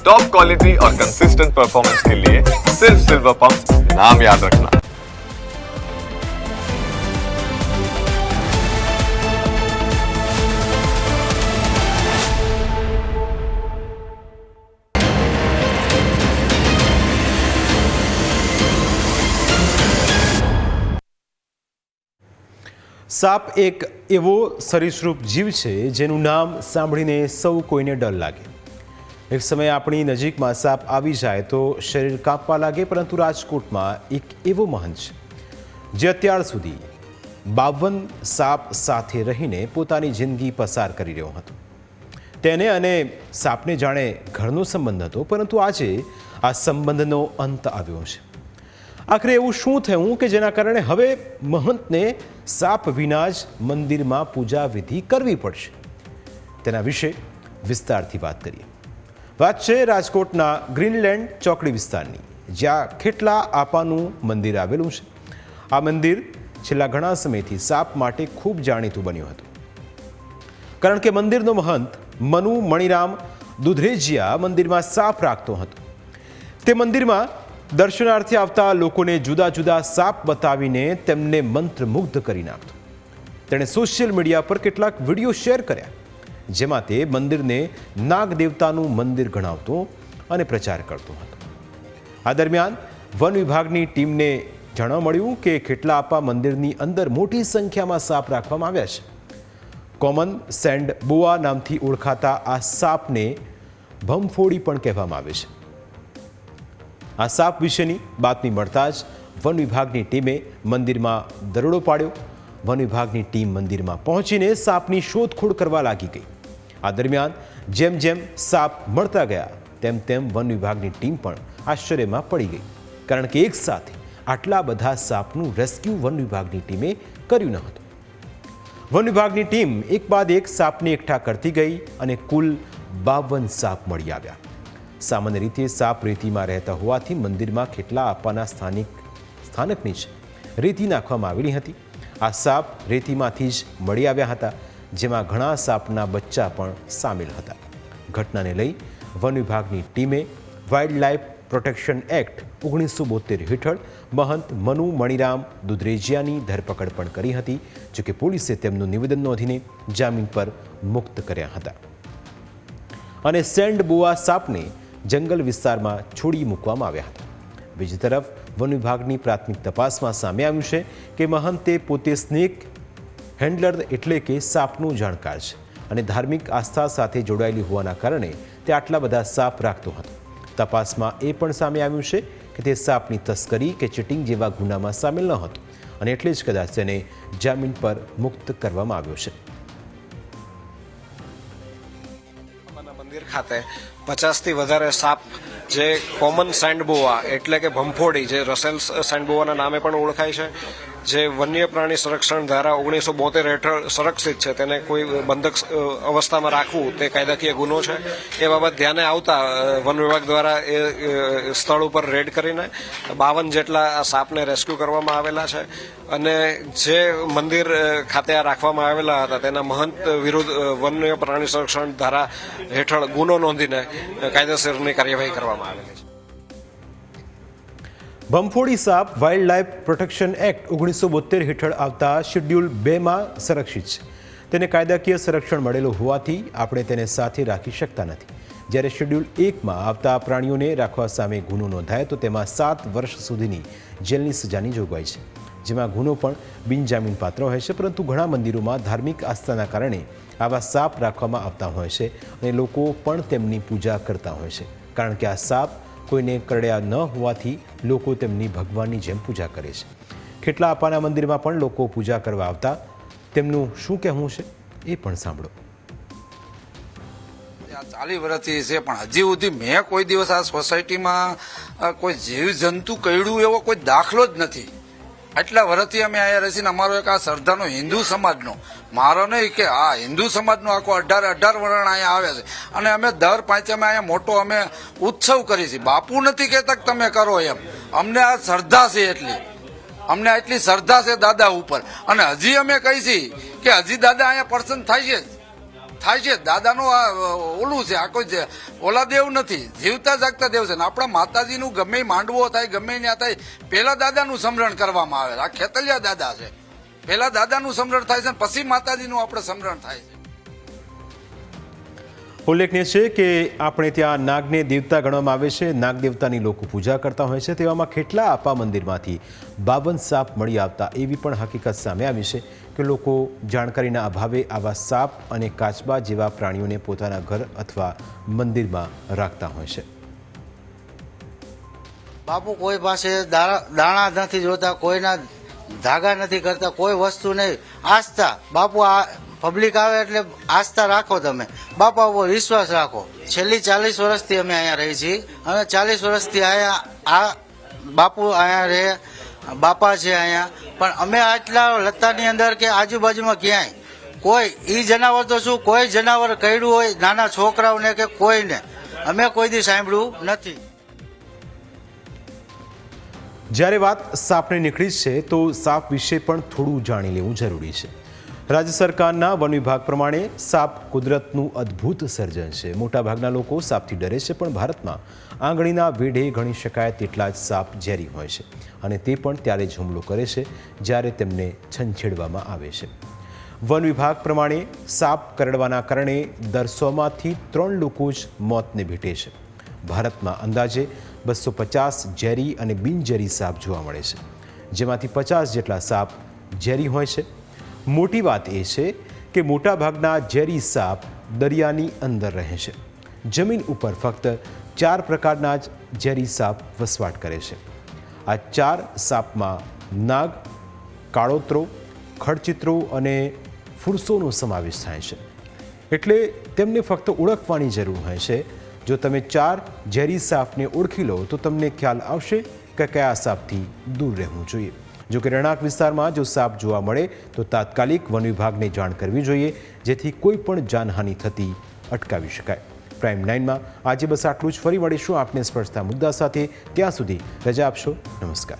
Top quality और consistent performance के लिए सिर्फ सिल्वर पंप नाम याद रखना। સાપ એક એવો સરીસૃપ જીવ છે જેનું નામ સાંભળીને સૌ કોઈને ડર લાગે। એક સમયે આપણી નજીકમાં સાપ આવી જાય તો શરીર કાંપવા લાગે, પરંતુ રાજકોટમાં એક એવો મહંત છે જે અત્યાર સુધી 52 સાપ સાથે રહીને પોતાની જિંદગી પસાર કરી રહ્યો હતો। તેને અને સાપને જાણે ઘરનો સંબંધ હતો, પરંતુ આજે આ સંબંધનો અંત આવ્યો છે। આખરે એવું શું થયું કે જેના કારણે હવે મહંતને સાપ વિના જ મંદિરમાં પૂજા વિધિ કરવી પડશે? તેના વિશે વિસ્તારથી વાત કરીએ। વાત છે રાજકોટના ગ્રીનલેન્ડ ચોકડી વિસ્તારની, જ્યાં ખેટલા આપાનું મંદિર આવેલું છે। આ મંદિર છેલ્લા ઘણા સમયથી સાપ માટે ખૂબ જાણીતું બન્યું હતું, કારણ કે મંદિરનો મહંત મનુ મણિરામ દુધરેજિયા મંદિરમાં સાપ રાખતો હતો। તે મંદિરમાં દર્શનાર્થે આવતા લોકોને જુદા જુદા સાપ બતાવીને તેમને મંત્રમુગ્ધ કરી નાખતો। તેણે સોશિયલ મીડિયા પર કેટલાક વિડીયો શેર કર્યા, જેમાં તે મંદિરને નાગ દેવતાનું મંદિર ગણાવતો અને પ્રચાર કરતો હતો। આ દરમિયાન વન વિભાગની ટીમને જાણવા મળ્યું કે ખેટલા આપા મંદિરની અંદર મોટી સંખ્યામાં સાપ રાખવામાં આવ્યા છે। કોમન સેન્ડ બોઆ નામથી ઓળખાતા આ સાપને ભમફોડી પણ કહેવામાં આવે છે। આ સાપ વિશેની બાતમી મળતા જ વન વિભાગની ટીમે મંદિરમાં દરોડો પાડ્યો। વન વિભાગની ટીમ મંદિરમાં પહોંચીને સાપની શોધખોળ કરવા લાગી ગઈ। આ દરમિયાન જેમ જેમ સાપ મળતા ગયા તેમ તેમ વન વિભાગની ટીમ પણ આશ્ચર્યમાં પડી ગઈ, કારણ કે એક સાથે આટલા બધા સાપનું રેસ્ક્યુ વન વિભાગની ટીમે કર્યું ન હતું। વન વિભાગની ટીમ એક બાદ એક સાપને એકઠા કરતી ગઈ અને કુલ 52 સાપ મળી આવ્યા। સામાન્ય રીતે સાપ રેતીમાં રહેતા હોવાથી મંદિરમાં ખેટલા આપવાના સ્થાનકની જ રેતી નાખવામાં આવેલી હતી। આ સાપ રેતીમાંથી જ મળી આવ્યા હતા, જેમાં ઘણા સાપના બચ્ચા પણ સામેલ હતા। ઘટનાને લઈ વન વિભાગની ટીમે વાઇલ્ડ લાઇફ પ્રોટેક્શન એક્ટ 1972 હેઠળ મહંત મનુ મણિરામ દુધરેજિયાની ધરપકડ પણ કરી હતી, જોકે પોલીસે તેમનું નિવેદન નોંધીને જામીન પર મુક્ત કર્યા હતા અને સેન્ડ બોઆ સાપને જંગલ વિસ્તારમાં છોડી મૂકવામાં આવ્યા હતા। બીજી તરફ વન વિભાગની પ્રાથમિક તપાસમાં સામે આવ્યું છે કે મહંતે પોતે સ્નેક હેન્ડલર એટલે કે સાપનું જાણકાર છે અને ધાર્મિક આસ્થા સાથે જોડાયેલી હોવાના કારણે તે આટલા બધા સાપ રાખતો હતો। તપાસમાં એ પણ સામે આવ્યું છે કે તે સાપની તસ્કરી કે ચીટિંગ જેવા ગુનામાં સામેલ ન હતો અને એટલે જ કદાચ તેને જામીન પર મુક્ત કરવામાં આવ્યો છે। મંદિર ખાતે 50 થી વધારે સાપ જે કોમન સેન્ડબોઆ એટલે કે ભમફોડી, જે રસેલ સેન્ડબોઆના નામે પણ ઓળખાય છે, જે વન્ય પ્રાણી સંરક્ષણ ધારા 1972 હેઠળ સંરક્ષિત છે, તેને કોઈ બંધક અવસ્થામાં રાખવું તે કાયદાકીય ગુનો છે। એ બાબત ધ્યાને આવતા વન વિભાગ દ્વારા એ સ્થળ ઉપર રેડ કરીને 52 જેટલા સાપને રેસ્ક્યુ કરવામાં આવેલા છે અને જે મંદિર ખાતે આ રાખવામાં આવેલા હતા તેના મહંત વિરુદ્ધ વન્ય પ્રાણી સંરક્ષણ ધારા હેઠળ ગુનો નોંધીને કાયદેસરની કાર્યવાહી કરવામાં આવેલી છે। ભમફોડી સાપ વાઇલ્ડ લાઇફ પ્રોટેક્શન એક્ટ 1972 હેઠળ આવતા શેડ્યુલ 2માં સંરક્ષિત છે। તેને કાયદાકીય સંરક્ષણ મળેલું હોવાથી આપણે તેને સાથે રાખી શકતા નથી। જ્યારે શેડ્યુલ 1માં આવતા પ્રાણીઓને રાખવા સામે ગુનો નોંધાય તો તેમાં 7 વર્ષ સુધીની જેલની સજાની જોગવાઈ છે, જેમાં ગુનો પણ બિનજામીન પાત્ર હોય છે। પરંતુ ઘણા મંદિરોમાં ધાર્મિક આસ્થાના કારણે આવા સાપ રાખવામાં આવતા હોય છે અને લોકો પણ તેમની પૂજા કરતા હોય છે, કારણ કે આ સાપ કોઈને કરડ્યા ન હોવાથી લોકો તેમની ભગવાનની જેમ પૂજા કરે છે। ખેટલા આપાના મંદિરમાં પણ લોકો પૂજા કરવા આવતા, તેમનું શું કહેવું છે એ પણ સાંભળો। 40 વર્ષથી છે, પણ હજી સુધી મેં કોઈ દિવસ આ સોસાયટીમાં કોઈ જીવ જંતુ કરડ્યું એવો કોઈ દાખલો જ નથી। આટલા વર્ષથી અમે અહીંયા રહીને અમારો એક આ શ્રદ્ધાનો હિન્દુ સમાજનો, મારો નહીં કે આ હિન્દુ સમાજનો આખો 18 વરણ અહીંયા આવે છે અને અમે દર પાંચમે અહીંયા મોટો અમે ઉત્સવ કરીએ છીએ। બાપુ નથી કહેતા કે તમે કરો એમ, અમને આ શ્રદ્ધા છે એટલી, અમને એટલી શ્રદ્ધા છે દાદા ઉપર અને હજી અમે કહી છીએ કે હજી દાદા અહીંયા પ્રસન્ન થાય છે। થાય છે. દાદાનું આ ઓલું છે, આ કોઈ ઓલા દેવ નથી, જીવતા જાગતા દેવ છે. ને આપણા માતાજીનું ગમે માંડવો થાય, ગમે ત્યાં થાય, પેલા દાદાનું સમરણ કરવામાં આવે. આ ખેતલિયા દાદા છે, પેલા દાદાનું સમરણ થાય છે, પછી માતાજીનું આપણે સમરણ થાય છે. ઉલ્લેખનીય છે કે આપણે ત્યાં નાગને દેવતા ગણવામાં આવે છે. નાગ દેવતાની લોકો પૂજા કરતા હોય છે. તેવામાં ખેટલા આપા મંદિરમાંથી 52 સાપ મળી આવતા એવી પણ હકીકત સામે આવી છે કે લોકો જાણકારીના અભાવે આવા સાપ અને કાચબા જેવા પ્રાણીઓને પોતાના ઘર અથવા મંદિરમાં રાખતા હોય છે. બાપુ કોઈ પાસે દાણા નથી જોતા, કોઈના ધાગા નથી કરતા, કોઈ વસ્તુ નહીં. આસ્થા બાપુ, આ પબ્લિક આવે એટલે આસ્થા રાખો, તમે બાપા ઉપર વિશ્વાસ રાખો. છેલ્લી 40 વર્ષથી અમે અહીંયા રહી છીએ અને 40 વર્ષથી અહીંયા આ બાપુ અહીંયા રહે, બાપા છે અહીંયા. પણ અમે આટલા લતાની અંદર કે આજુબાજુમાં ક્યાંય કોઈ ઈ જનાવર તો શું, કોઈ જનાવર કરડ્યું હોય નાના છોકરાઓને કે કોઈને અમે કોઈ દી સાંભળ્યું નથી. જ્યારે વાત સાપને નીકળી છે તો સાપ વિશે પણ થોડું જાણી લેવું જરૂરી છે. રાજ્ય સરકારના વન વિભાગ પ્રમાણે સાપ કુદરતનું અદ્ભુત સર્જન છે. મોટાભાગના લોકો સાપથી ડરે છે, પણ ભારતમાં આંગળીના વેઢે ગણી શકાય તેટલા જ સાપ ઝેરી હોય છે અને તે પણ ત્યારે જ હુમલો કરે છે જ્યારે તેમને છંછેડવામાં આવે છે. વન વિભાગ પ્રમાણે સાપ કરડવાના કારણે દર 100માંથી 3 લોકો જ મોતને ભેટે છે. ભારતમાં અંદાજે 250 ઝેરી અને બિનઝેરી સાપ જોવા મળે છે, જેમાંથી 50 જેટલા સાપ ઝેરી હોય છે. મોટી વાત એ છે કે મોટાભાગના ઝેરી સાપ દરિયાની અંદર રહે છે. જમીન ઉપર ફક્ત 4 પ્રકારના જ ઝેરી સાપ વસવાટ કરે છે. આ 4 સાપમાં નાગ, કાળોતરો, ખડચિત્રો અને ફુરસોનો સમાવેશ થાય છે. એટલે તેમને ફક્ત ઓળખવાની જરૂર હોય છે. જો તમે 4 ઝેરી સાપને ઓળખી લો તો તમને ખ્યાલ આવશે કે કયા સાપથી દૂર રહેવું જોઈએ. જો કે રહેણાંક વિસ્તારમાં જો સાપ જોવા મળે તો તાત્કાલિક વન વિભાગને જાણ કરવી જોઈએ, જેથી કોઈ પણ જાનહાનિ થતી અટકાવી શકાય. પ્રાઇમ 9માં આજે બસ આટલું જ. ફરી મળીશું આપને સ્પર્શતા મુદ્દા સાથે. ત્યાં સુધી રજા આપશો. નમસ્કાર.